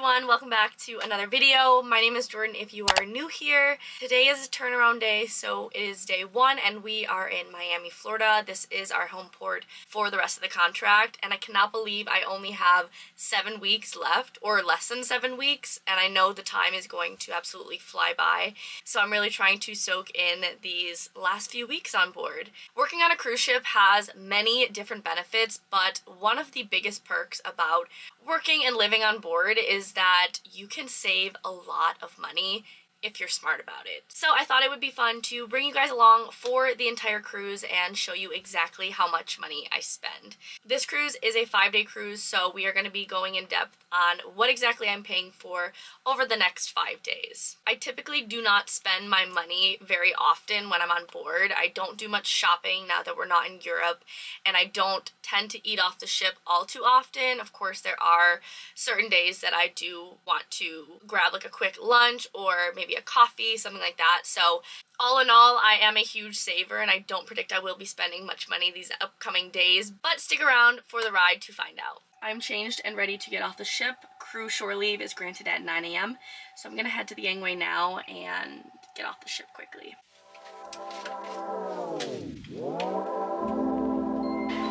everyone, welcome back to another video. My name is Jordan if you are new here. Today is a turnaround day, so it is day one and we are in Miami, Florida. This is our home port for the rest of the contract and I cannot believe I only have 7 weeks left, or less than 7 weeks, and I know the time is going to absolutely fly by. So I'm really trying to soak in these last few weeks on board. Working on a cruise ship has many different benefits, but one of the biggest perks about working and living on board is that you can save a lot of money if you're smart about it. So I thought it would be fun to bring you guys along for the entire cruise and show you exactly how much money I spend. This cruise is a 5-day cruise, so we are going to be going in depth on what exactly I'm paying for over the next 5 days. I typically do not spend my money very often when I'm on board. I don't do much shopping now that we're not in Europe, and I don't tend to eat off the ship all too often. Of course, there are certain days that I do want to grab like a quick lunch or maybe a coffee, something like that. So all in all, I am a huge saver and I don't predict I will be spending much money these upcoming days, but stick around for the ride to find out. I'm changed and ready to get off the ship. Crew shore leave is granted at 9 a.m. So I'm gonna head to the gangway now and get off the ship quickly.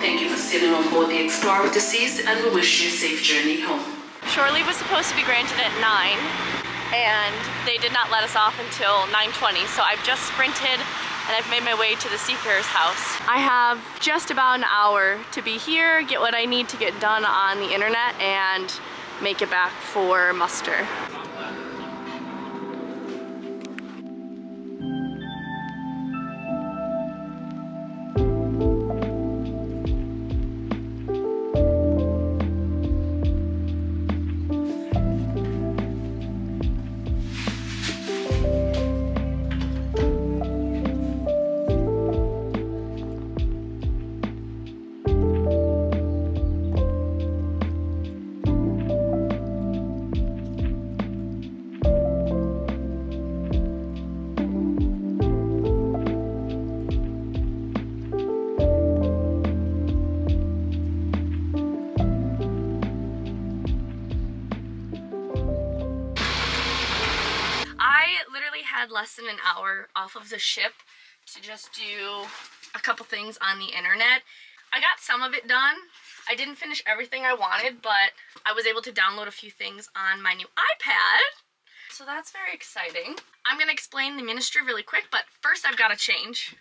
Thank you for sailing on board the Explorer of the Seas, and we wish you a safe journey home. Shore leave was supposed to be granted at 9, and they did not let us off until 9:20, so I've just sprinted and I've made my way to the seafarer's house. I have just about an hour to be here, get what I need to get done on the internet, and make it back for muster. Had less than an hour off of the ship to just do a couple things on the internet. I got some of it done. I didn't finish everything I wanted, but I was able to download a few things on my new iPad, so that's very exciting. I'm gonna explain the ministry really quick, but first I've got to change.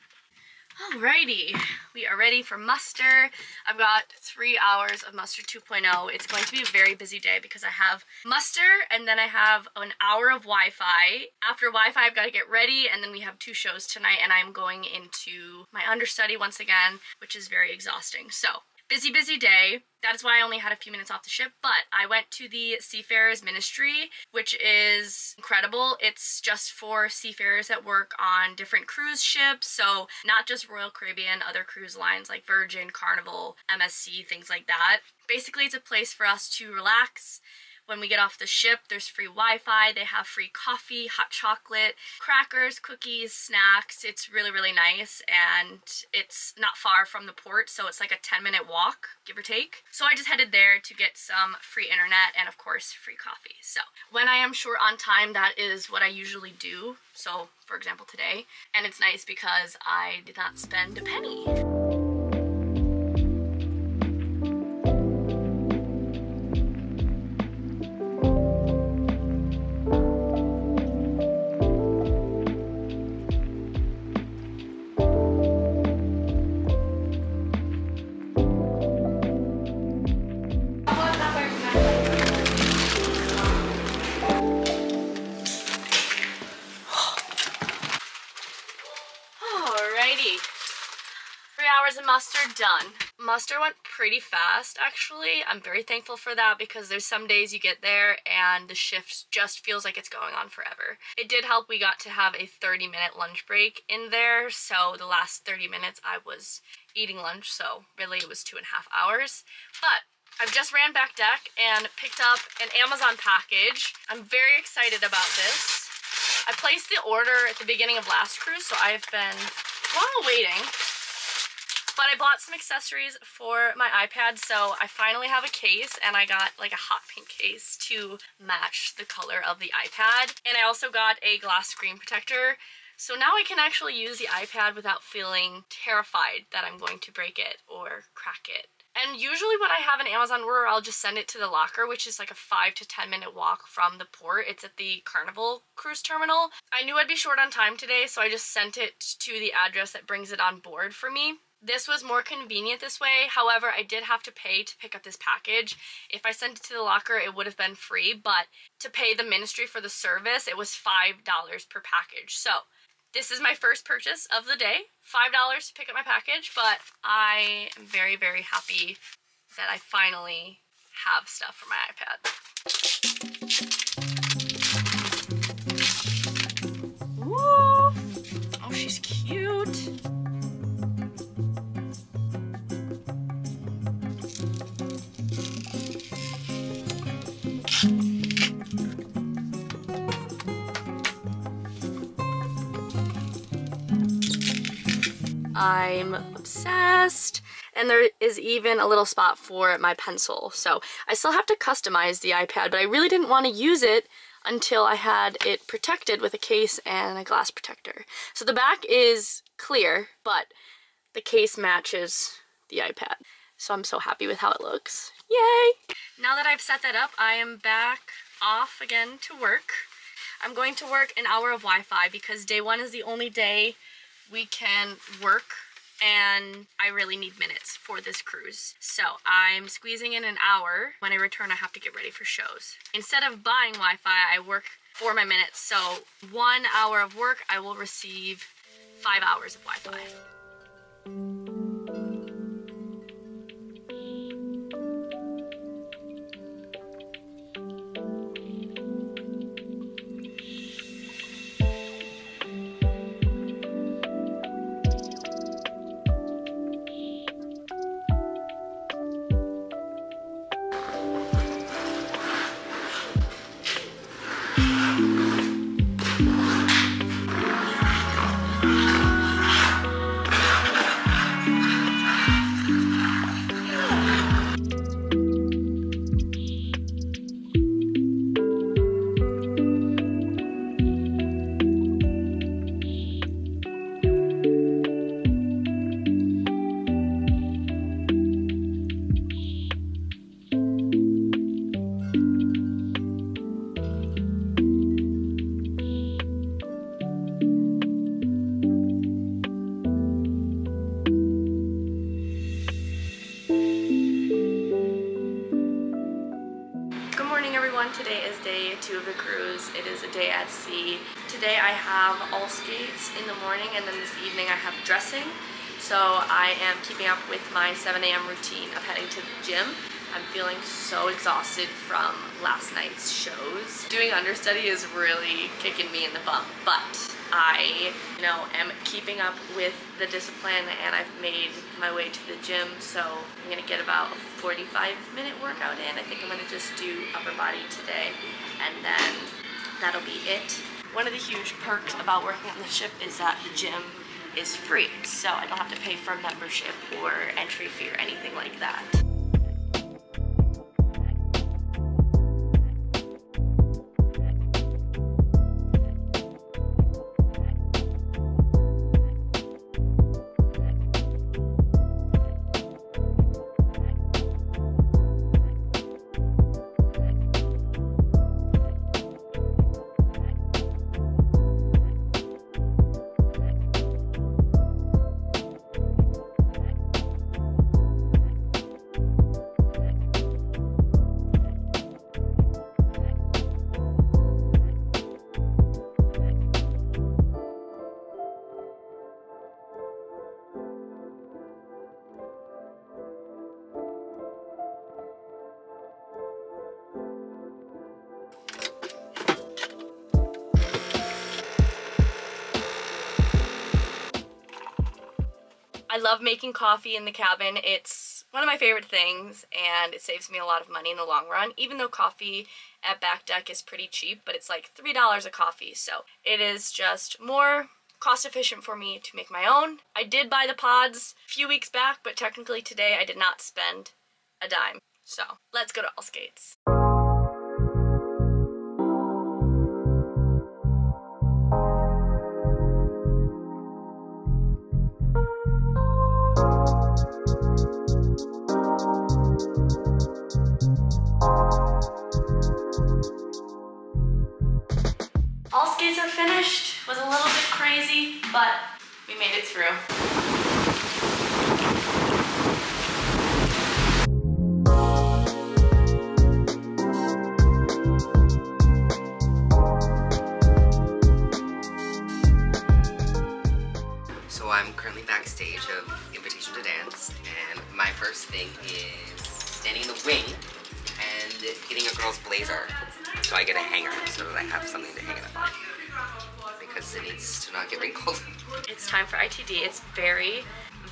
Alrighty, we are ready for muster. I've got 3 hours of muster 2.0. It's going to be a very busy day because I have muster and then I have an hour of Wi-Fi. After Wi-Fi, I've got to get ready, and then we have 2 shows tonight, and I'm going into my understudy once again, which is very exhausting. So, busy, busy day. That is why I only had a few minutes off the ship, but I went to the Seafarers Ministry, which is incredible. It's just for seafarers that work on different cruise ships, so not just Royal Caribbean, other cruise lines like Virgin, Carnival, MSC, things like that. Basically, it's a place for us to relax. When we get off the ship, there's free Wi-Fi, they have free coffee, hot chocolate, crackers, cookies, snacks. It's really, really nice, and it's not far from the port, so it's like a 10-minute walk, give or take. So I just headed there to get some free internet and, of course, free coffee. So when I am short on time, that is what I usually do. So, for example, today. And it's nice because I did not spend a penny. Alrighty, 3 hours of muster done. Muster went pretty fast, actually. I'm very thankful for that because there's some days you get there and the shift just feels like it's going on forever. It did help we got to have a 30-minute lunch break in there, so the last 30 minutes I was eating lunch, so really it was 2.5 hours. But I've just ran back deck and picked up an Amazon package. I'm very excited about this. I placed the order at the beginning of last cruise, so I've been while waiting. But I bought some accessories for my iPad, so I finally have a case, and I got like a hot pink case to match the color of the iPad. And I also got a glass screen protector, so now I can actually use the iPad without feeling terrified that I'm going to break it or crack it. And usually when I have an Amazon order, I'll just send it to the locker, which is like a 5 to 10 minute walk from the port. It's at the Carnival cruise terminal. I knew I'd be short on time today, so I just sent it to the address that brings it on board for me. This was more convenient this way. However, I did have to pay to pick up this package. If I sent it to the locker, it would have been free, but to pay the ministry for the service, it was $5 per package. So this is my first purchase of the day, $5 to pick up my package, but I am very, very happy that I finally have stuff for my iPad. Woo! Oh, she's cute. I'm obsessed, and there is even a little spot for my pencil. So I still have to customize the iPad, but I really didn't want to use it until I had it protected with a case and a glass protector. So the back is clear, but the case matches the iPad. So I'm so happy with how it looks. Yay! Now that I've set that up, I am back off again to work. I'm going to work an hour of Wi-Fi because day one is the only day we can work, and I really need minutes for this cruise. So I'm squeezing in an hour. When I return, I have to get ready for shows. Instead of buying Wi-Fi, I work for my minutes. So 1 hour of work, I will receive 5 hours of Wi-Fi. Today is day 2 of the cruise. It is a day at sea. Today I have all skates in the morning, and then this evening I have dressing. So I am keeping up with my 7 a.m. routine of heading to the gym. I'm feeling so exhausted from last night's shows. Doing understudy is really kicking me in the bum, but I, am keeping up with the discipline, and I've made my way to the gym, so I'm gonna get about a 45-minute workout in. I think I'm gonna just do upper body today, and then that'll be it. One of the huge perks about working on the ship is that the gym is free, so I don't have to pay for a membership or entry fee or anything like that. I love making coffee in the cabin. It's one of my favorite things, and it saves me a lot of money in the long run, even though coffee at Back Deck is pretty cheap, but it's like $3 a coffee, so it is just more cost efficient for me to make my own. I did buy the pods a few weeks back, but technically today I did not spend a dime. So let's go to All Skates. All skates are finished. Was a little bit crazy, but we made it through. So I'm currently backstage of Invitation to Dance, and my first thing is standing in the wing and getting a girl's blazer. So I get a hanger so that I have something to hang it up on, because it needs to not get wrinkled. It's time for ITD. It's very,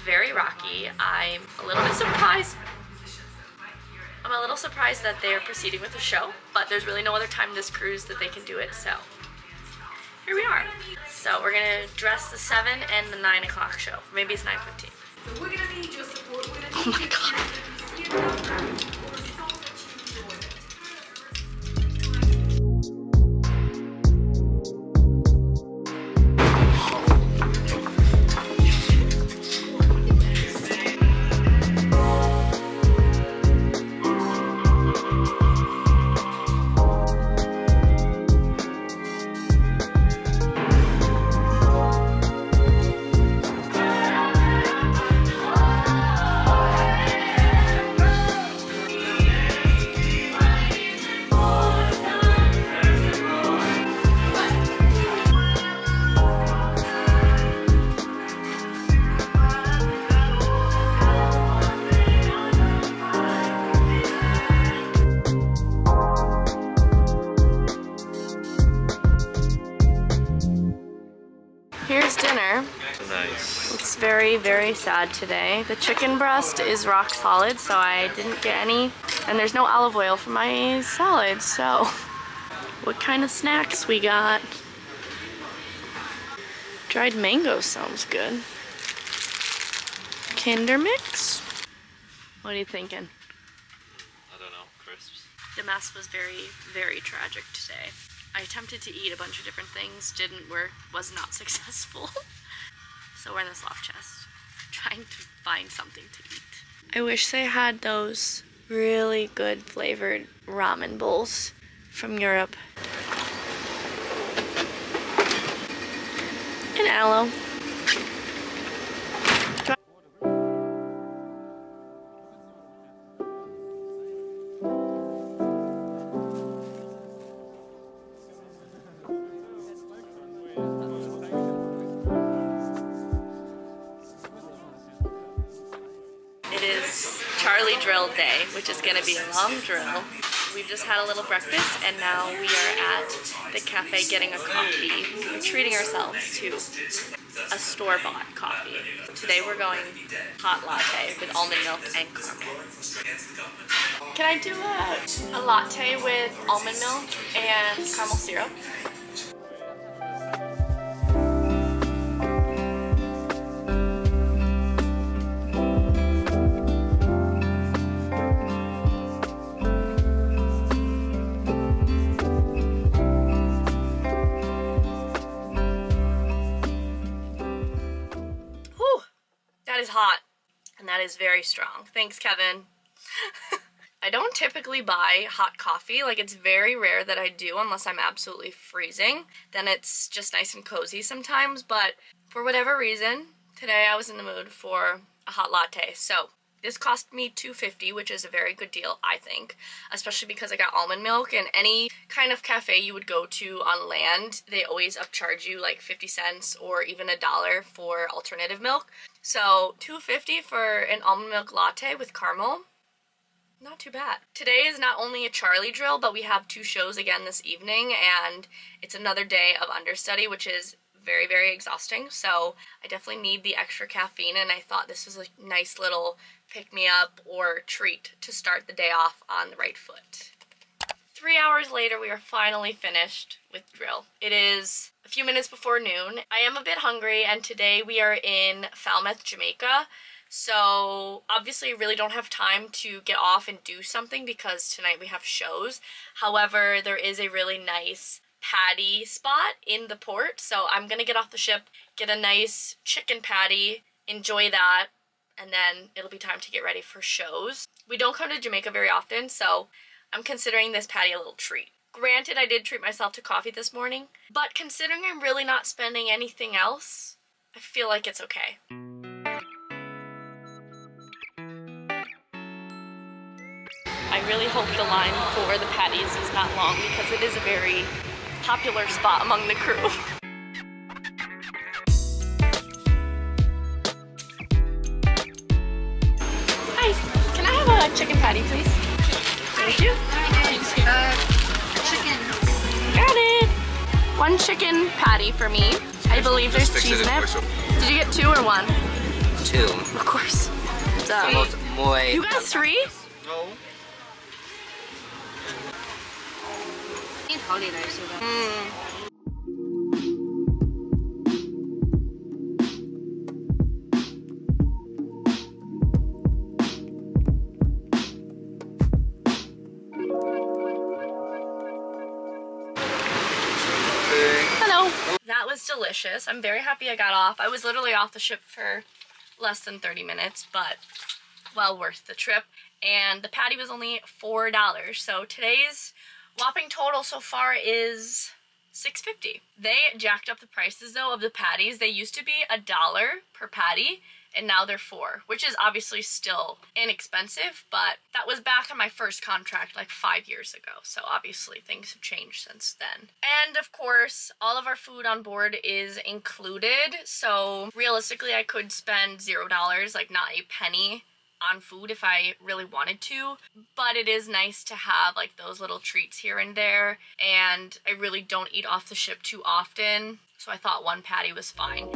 very rocky. I'm a little bit surprised. I'm a little surprised that they're proceeding with the show, but there's really no other time this cruise that they can do it, so here we are. So we're gonna dress the 7 and the 9 o'clock show. Maybe it's 9:15. So we're gonna need your support. Oh my god. Here's dinner. Nice. It's very, very sad today. The chicken breast is rock solid, so I didn't get any. And there's no olive oil for my salad, so what kind of snacks we got? Dried mango sounds good. Kinder Mix? What are you thinking? I don't know, crisps. The mess was very, very tragic today. I attempted to eat a bunch of different things, didn't work, was not successful. So we're in this loft chest, trying to find something to eat. I wish they had those really good flavored ramen bowls from Europe. And aloe. Charlie drill day, which is going to be a long drill. We've just had a little breakfast and now we are at the cafe getting a coffee. We're treating ourselves to a store-bought coffee. Today we're going hot latte with almond milk and caramel. Can I do a latte with almond milk and caramel syrup? That is hot, and that is very strong. Thanks, Kevin. I don't typically buy hot coffee. Like, it's very rare that I do unless I'm absolutely freezing. Then it's just nice and cozy sometimes, but for whatever reason, today I was in the mood for a hot latte. So this cost me $2.50, which is a very good deal, I think, especially because I got almond milk. And any kind of cafe you would go to on land, they always upcharge you like 50 cents or even $1 for alternative milk. So $2.50 for an almond milk latte with caramel, not too bad. Today is not only a Charlie drill, but we have 2 shows again this evening, and it's another day of understudy, which is very, very exhausting. So I definitely need the extra caffeine, and I thought this was a nice little pick-me-up or treat to start the day off on the right foot. 3 hours later, we are finally finished with drill. It is a few minutes before noon. I am a bit hungry, and today we are in Falmouth, Jamaica. So obviously really don't have time to get off and do something because tonight we have shows. However, there is a really nice patty spot in the port. So I'm gonna get off the ship, get a nice chicken patty, enjoy that, and then it'll be time to get ready for shows. We don't come to Jamaica very often, so I'm considering this patty a little treat. Granted, I did treat myself to coffee this morning, but considering I'm really not spending anything else, I feel like it's okay. I really hope the line for the patties is not long because it is a very popular spot among the crew. Hi, can I have a chicken patty, please? Thank you. Chicken. Got it. One chicken patty for me. I believe there's cheese in it. Did you get 2 or 1? 2. Of course. You got 3? No. Hello. That was delicious. I'm very happy I got off. I was literally off the ship for less than 30 minutes, but well worth the trip. And the patty was only $4. So today's whopping total so far is $6.50. They jacked up the prices though of the patties. They used to be $1 per patty, and now they're $4, which is obviously still inexpensive, but that was back on my first contract like 5 years ago. So obviously things have changed since then. And of course, all of our food on board is included. So realistically, I could spend $0, like not a penny on food if I really wanted to, but it is nice to have like those little treats here and there, and I really don't eat off the ship too often, so I thought 1 patty was fine.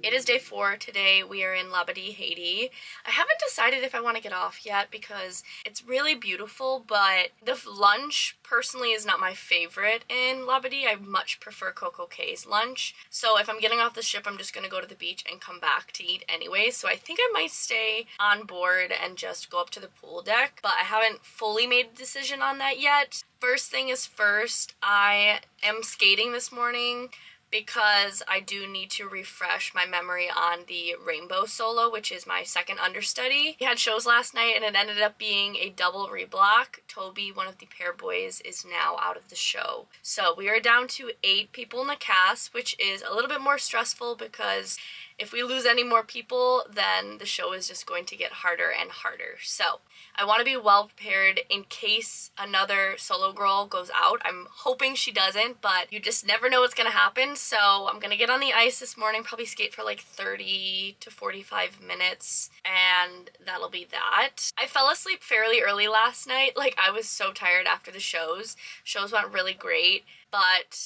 It is day 4. Today we are in Labadee, Haiti. I haven't decided if I want to get off yet because it's really beautiful, but the lunch personally is not my favorite in Labadee. I much prefer Coco K's lunch. So if I'm getting off the ship, I'm just going to go to the beach and come back to eat anyway. So I think I might stay on board and just go up to the pool deck, but I haven't fully made a decision on that yet. First thing is first, I am skating this morning because I do need to refresh my memory on the Rainbow solo, which is my second understudy. We had shows last night and it ended up being a double reblock. Toby, one of the pair boys, is now out of the show. So we are down to 8 people in the cast, which is a little bit more stressful because if we lose any more people, then the show is just going to get harder and harder. So I want to be well prepared in case another solo girl goes out. I'm hoping she doesn't, but you just never know what's going to happen. So I'm going to get on the ice this morning, probably skate for like 30 to 45 minutes, and that'll be that. I fell asleep fairly early last night. Like, I was so tired after the shows. Shows went really great, but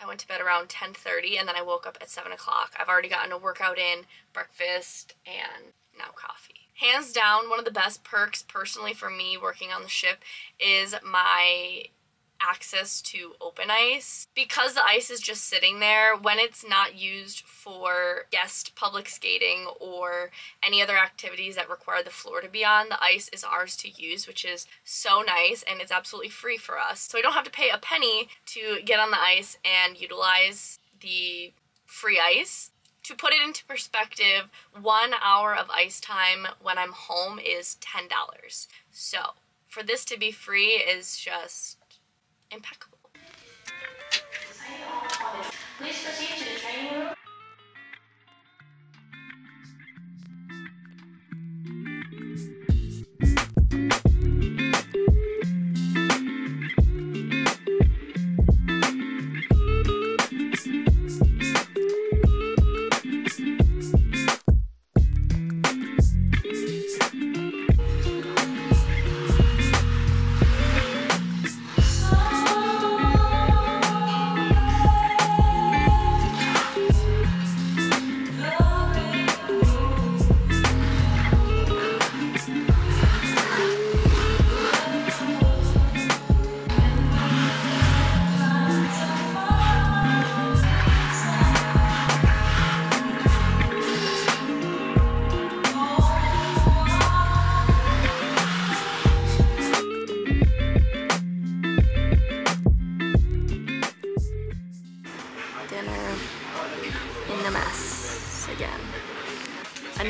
I went to bed around 10:30 and then I woke up at 7 o'clock. I've already gotten a workout in, breakfast, and now coffee. Hands down, one of the best perks personally for me working on the ship is my access to open ice. Because the ice is just sitting there, when it's not used for guest public skating or any other activities that require the floor to be on, the ice is ours to use, which is so nice, and it's absolutely free for us. So I don't have to pay a penny to get on the ice and utilize the free ice. To put it into perspective, 1 hour of ice time when I'm home is $10. So for this to be free is just impeccable. Please proceed to the training room.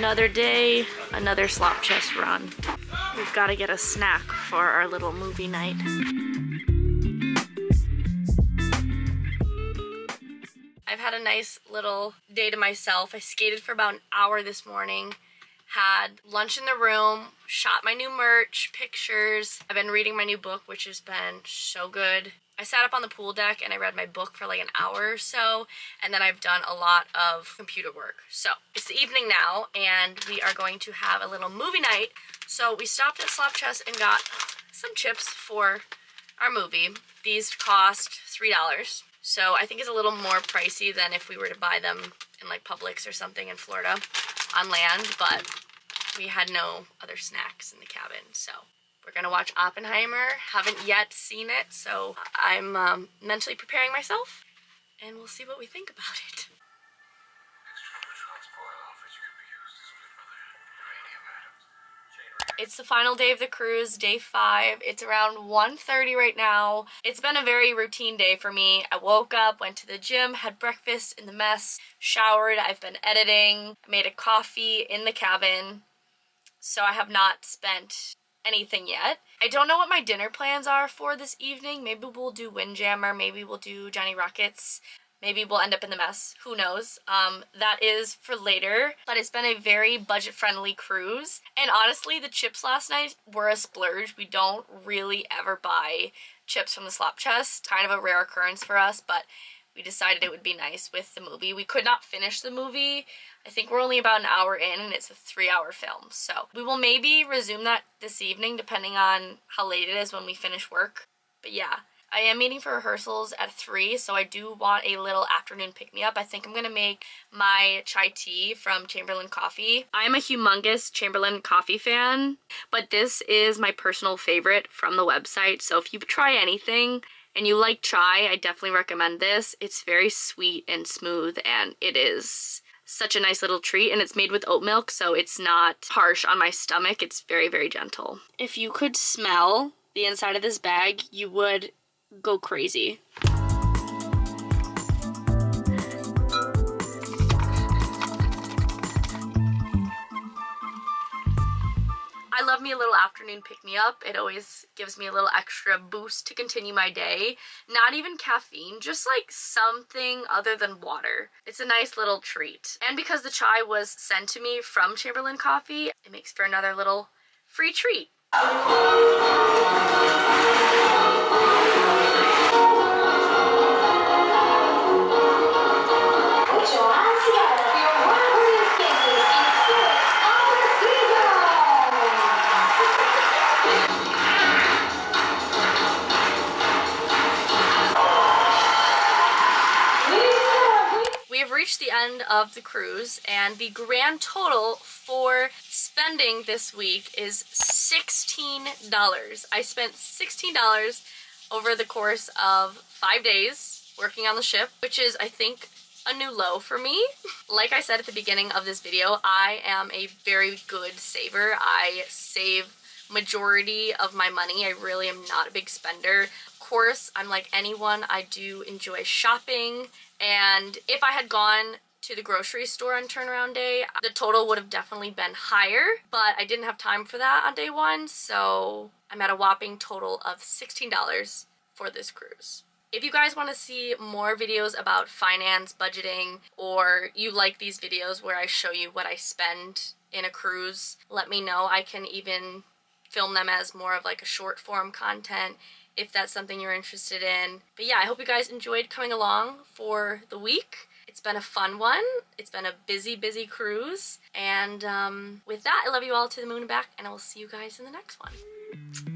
Another day, another slop chest run. We've got to get a snack for our little movie night. I've had a nice little day to myself. I skated for about an hour this morning, had lunch in the room, shot my new merch, pictures. I've been reading my new book, which has been so good. I sat up on the pool deck and I read my book for like an hour or so, and then I've done a lot of computer work. So it's the evening now and we are going to have a little movie night. So we stopped at Slop Chest and got some chips for our movie. These cost $3. So I think it's a little more pricey than if we were to buy them in like Publix or something in Florida on land, but we had no other snacks in the cabin. So we're gonna watch Oppenheimer. Haven't yet seen it, so I'm mentally preparing myself and we'll see what we think about it. It's the final day of the cruise, day 5. It's around 1:30 right now. It's been a very routine day for me. I woke up, went to the gym, had breakfast in the mess, showered, I've been editing, made a coffee in the cabin. So I have not spent anything yet. I don't know what my dinner plans are for this evening. Maybe we'll do Windjammer, maybe we'll do Johnny Rockets. Maybe we'll end up in the mess. Who knows? That is for later. But it's been a very budget-friendly cruise. And honestly, the chips last night were a splurge. We don't really ever buy chips from the Slop Chest. Kind of a rare occurrence for us, but we decided it would be nice with the movie. We could not finish the movie. I think we're only about an hour in and it's a 3-hour film. So we will maybe resume that this evening depending on how late it is when we finish work. But yeah. I am meeting for rehearsals at 3, so I do want a little afternoon pick-me-up. I think I'm going to make my chai tea from Chamberlain Coffee. I'm a humongous Chamberlain Coffee fan, but this is my personal favorite from the website. So if you try anything and you like chai, I definitely recommend this. It's very sweet and smooth, and it is such a nice little treat, and it's made with oat milk, so it's not harsh on my stomach. It's very, very gentle. If you could smell the inside of this bag, you would go crazy. I love me a little afternoon pick-me-up. It always gives me a little extra boost to continue my day. Not even caffeine, just like something other than water. It's a nice little treat. And because the chai was sent to me from Chamberlain Coffee, it makes for another little free treat. We have reached the end of the cruise, and the grand total for spending this week is $16. I spent $16 over the course of 5 days working on the ship, which is, I think, a new low for me. Like I said at the beginning of this video, I am a very good saver. I save majority of my money. I really am not a big spender. Of course, I'm like anyone, I do enjoy shopping, and if I had gone to the grocery store on turnaround day, the total would have definitely been higher, but I didn't have time for that on day 1, so I'm at a whopping total of $16 for this cruise. If you guys want to see more videos about finance, budgeting, or you like these videos where I show you what I spend in a cruise, let me know. I can even film them as more of like a short form content if that's something you're interested in. But yeah, I hope you guys enjoyed coming along for the week. It's been a fun one. It's been a busy, busy cruise. And with that, I love you all to the moon and back, and I will see you guys in the next one.